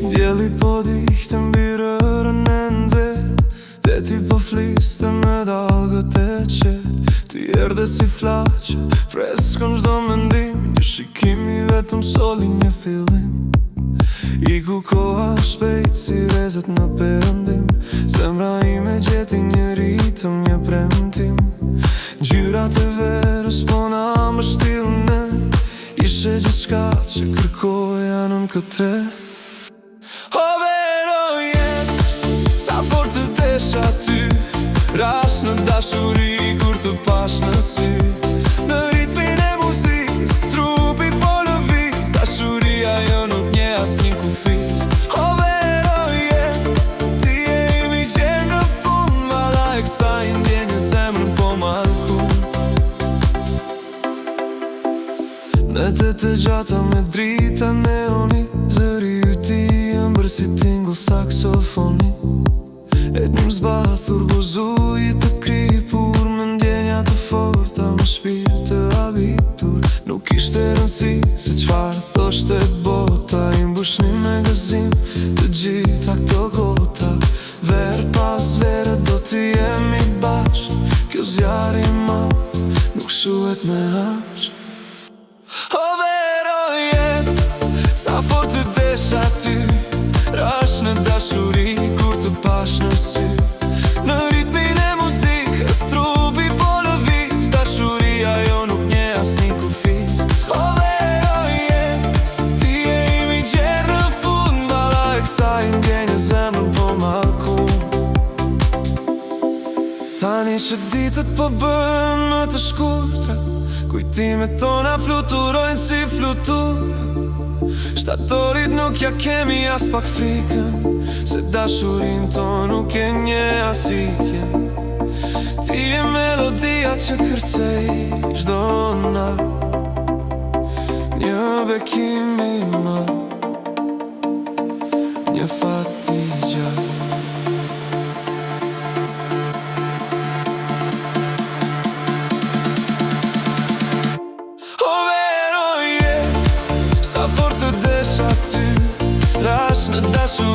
Djeli po dihte mbi rërën e nxehtë, dhe ti po fliste me dalgët e qetë. Ti erdhe si flaqe, freskon çdo mendim, një shikimi vetëm soli një fillim. Iku koha shpejt si rezet në perëndim, zemra ime gjeti një ritëm, një premtim. Ngjyrat e verës po na mbështillën ne, ishe gjithçka që kërkoja nën këtë tre. O vero jet, sa fort të desha ty, rash në dashuri kur të pash në sy. Në ritmin e muzikës, trupi po lëviz, dashuria jo nuk nje asnjë kufiz. O vero jet, ti je i mi gjerë në fund, valla e kësaj ndjenjë zemrën po marku. Nete të gjata me drita neoni, zëri yti ëmbër si tingull saksofoni. E t'më zbathur buzuj të kripur, me ndjenja të forta, me shpirt të habitur. Nuk ishte rëndësi se çfarë thoshte bota, i mbushni me gëzim të gjitha këto gota. Ver pas vere do t'i jemi bashk, kjo zjarri ma nuk shuhet me hash. O vero jet, sa fort të desha ty, rash në dashuri kur të pash në sy. Në ritmin e muzikës, trupi po lëviz, dashuria jo nuk nje asnjë kufiz. O vero jet, ti je i mi gjerë në fund, valla e kësaj ndjenjë zemrën po marku. Tani që ditët po bën më të shkurtra, kujtimet tona fluturojnë si flutura. Shtatorit nuk ja kemi as pak frikën, se dashurin ton nuk e nje as ikjen. Ti je melodia që kërcej çdo natë, një bekim i madh, një fat i gjatë. O vero jet, sa fort të desha ty, rash në dashuri